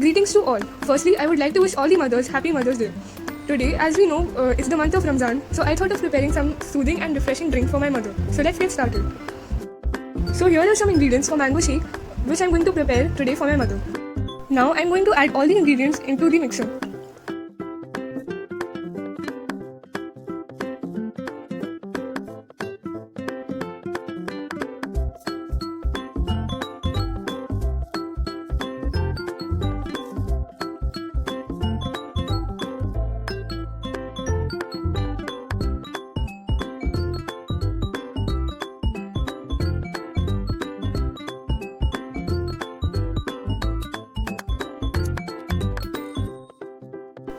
Greetings to all. Firstly, I would like to wish all the mothers Happy Mother's Day. Today, as we know, it's the month of Ramzan, so I thought of preparing some soothing and refreshing drink for my mother. So let's get started. So here are some ingredients for mango shake, which I'm going to prepare today for my mother. Now I'm going to add all the ingredients into the mixer.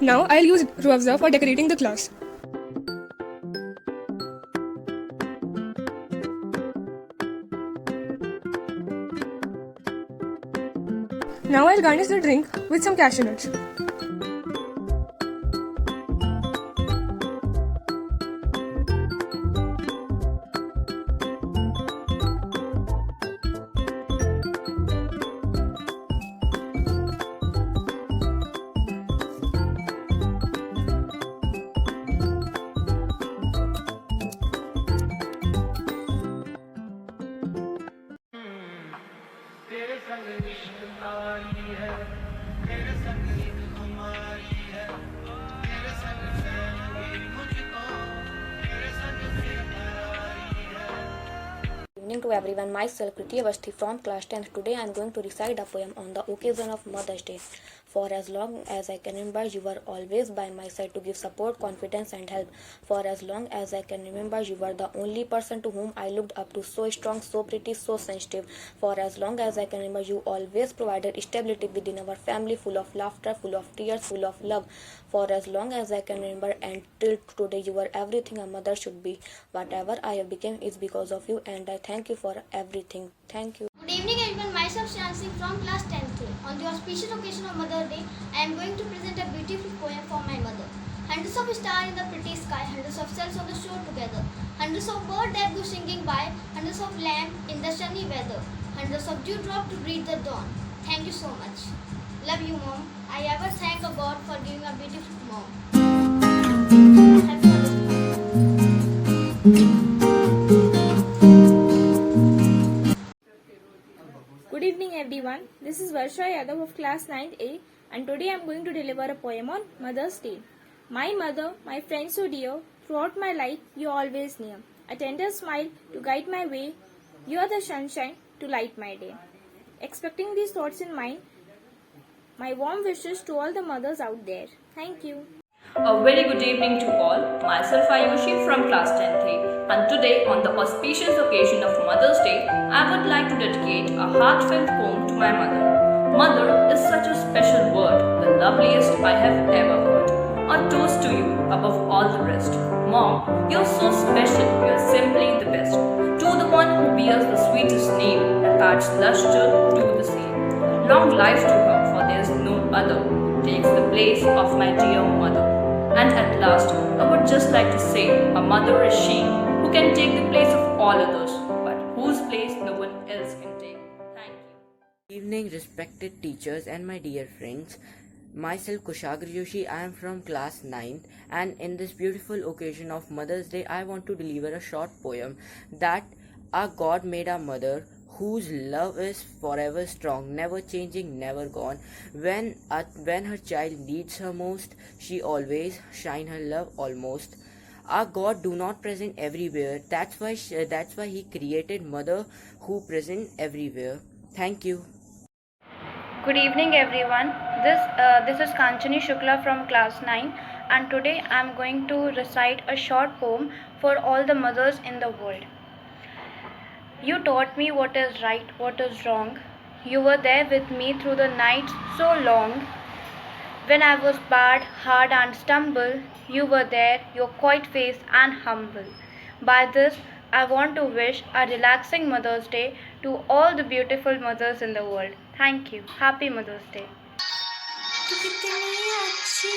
Now I'll use ruafza for decorating the glass. Now I'll garnish the drink with some cashew nuts. Evening to everyone, myself Kriti Avasthi from class 10th. Today I am going to recite a poem on the occasion of Mother's Day. For as long as I can remember, you were always by my side to give support, confidence and help. For as long as I can remember, you were the only person to whom I looked up to, so strong, so pretty, so sensitive. For as long as I can remember, you always provided stability within our family, full of laughter, full of tears, full of love. For as long as I can remember, and till today, you were everything a mother should be. Whatever I have become is because of you, and I thank you for everything. Thank you. Good evening everyone, myself Shansi from class 10th. On the auspicious occasion of Mother's Day, I am going to present a beautiful poem for my mother. Hundreds of stars in the pretty sky, hundreds of cells on the shore together, hundreds of birds that go singing by, hundreds of lamps in the sunny weather, hundreds of dewdrops to greet the dawn. Thank you so much. Love you, Mom. I ever thank a God for giving a beautiful mom. Happy Mother's Day. Good evening everyone, this is Varsha Yadav of class 9th A and today I am going to deliver a poem on Mother's Day. My mother, my friend so dear, throughout my life you are always near. A tender smile to guide my way, you are the sunshine to light my day. Expecting these thoughts in mind, my warm wishes to all the mothers out there. Thank you. A very good evening to all. Myself Ayushi from class 10th A, and today on the auspicious occasion of Mother's Day, I would like to dedicate a heartfelt poem to my mother. Mother is such a special word, the loveliest I have ever heard. A toast to you above all the rest. Mom, you're so special, you're simply the best. To the one who bears the sweetest name and adds luster to the same. Long life to her, for there is no other who takes the place of my dear mother. And at last, I would just like to say, a mother is she who can take the place of all others, but whose place no one else can take. Thank you. Good evening, respected teachers and my dear friends. Myself Kushagra Joshi, I am from class 9th, and in this beautiful occasion of Mother's Day, I want to deliver a short poem that our God made our mother, whose love is forever strong, never changing, never gone. When her child needs her most, she always shine her love almost. Our God do not present everywhere. That's why He created Mother who present everywhere. Thank you. Good evening, everyone. This is Kanchani Shukla from class 9, and today I am going to recite a short poem for all the mothers in the world. You taught me what is right, what is wrong. You were there with me through the nights so long. When I was bad, hard, and stumble, you were there, your quiet face and humble. By this, I want to wish a relaxing Mother's Day to all the beautiful mothers in the world. Thank you. Happy Mother's Day. तू कितनी अच्छी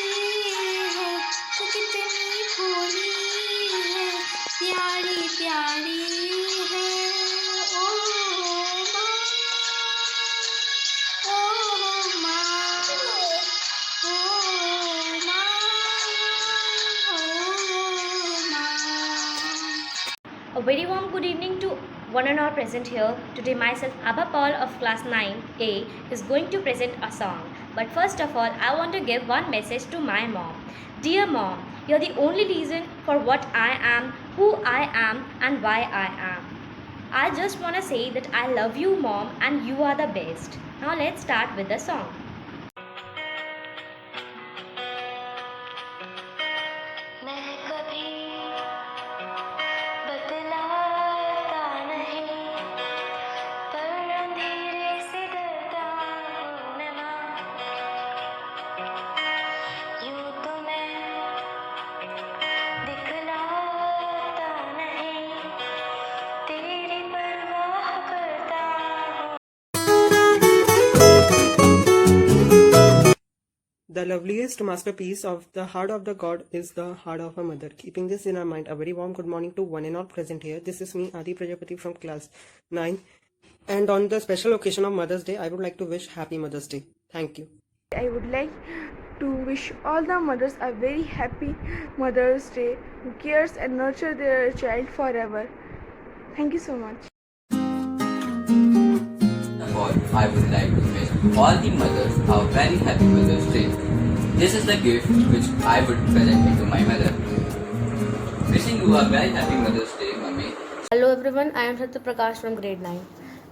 है, तू कितनी भोली है, प्यारी प्यारी है, ओ माँ, ओ माँ, ओ माँ, ओ माँ। A very warm good evening to one and all present here. Today myself, Abha Paul of class 9A is going to present a song. But first of all, I want to give one message to my mom. Dear mom, you're the only reason for what I am, who I am and why I am. I just want to say that I love you mom and you are the best. Now let's start with the song. मैं कभी बतलाता नहीं, पर अंधेरे से डरता हूँ मैं माँ। यूँ तो मैं दिखलाता नहीं, तेरी परवाह करता हूँ। The loveliest masterpiece of the heart of the God is the heart of a mother. Keeping this in our mind, a very warm good morning to one and all present here. This is me, Adi Prajapati from class 9. And on the special occasion of Mother's Day, I would like to wish Happy Mother's Day. Thank you. I would like to wish all the mothers a very happy Mother's Day who cares and nurture their child forever. Thank you so much. All, I would like to wish all the mothers a very happy Mother's Day. This is the gift which I would present to my mother. Wishing you a very happy Mother's Day, Mummy. Hello everyone, I am Satya Prakash from grade 9.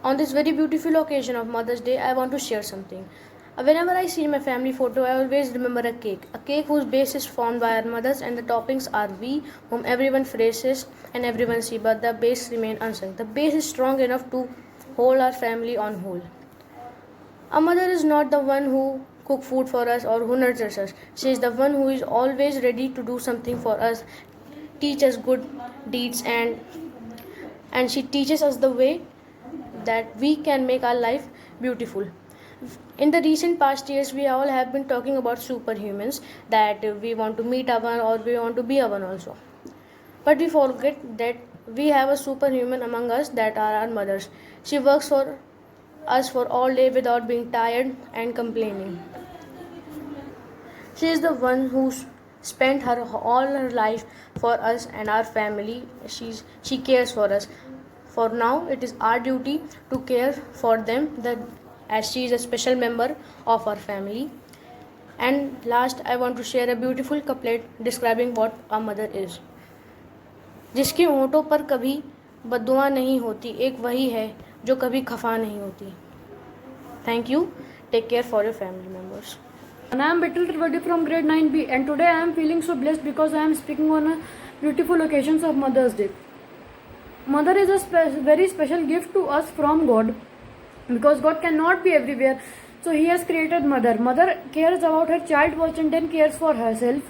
On this very beautiful occasion of Mother's Day, I want to share something. Whenever I see my family photo, I always remember a cake whose base is formed by our mothers and the toppings are we, whom everyone phrases and everyone see, but the base remain unsung. The base is strong enough to hold our family on whole. A mother is not the one who cook food for us or who nurtures us. She is the one who is always ready to do something for us, teach us good deeds, and she teaches us the way that we can make our life beautiful. In the recent past years, we all have been talking about superhumans, that we want to meet a one or we want to be a one also. But we forget that we have a superhuman among us, that are our mothers. She works for us for all day without being tired and complaining. She is the one who spent all her life for us and our family. She cares for us. For now, it is our duty to care for them, as she is a special member of our family. And last, I want to share a beautiful couplet describing what a mother is. जिसके होंठों पर कभी बद्दुआ नहीं होती, एक वही है जो कभी खफा नहीं होती. Thank you. Take care for your family members. And I am Betul Trivedi from grade 9B, and today I am feeling so blessed because I am speaking on a beautiful occasions of Mother's Day. Mother is a very special gift to us from God, because God cannot be everywhere, so He has created mother. Mother cares about her child first and then cares for herself.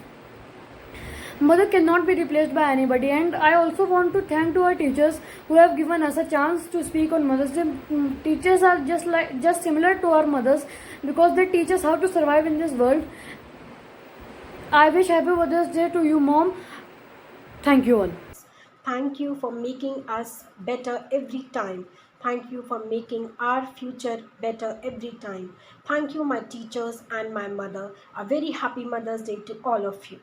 Mother cannot be replaced by anybody, and I also want to thank to our teachers who have given us a chance to speak on Mother's Day. Teachers are just similar to our mothers, because they teach us how to survive in this world. I wish Happy Mother's Day to you, Mom. Thank you all. Thank you for making us better every time. Thank you for making our future better every time. Thank you, my teachers and my mother. A very happy Mother's Day to all of you.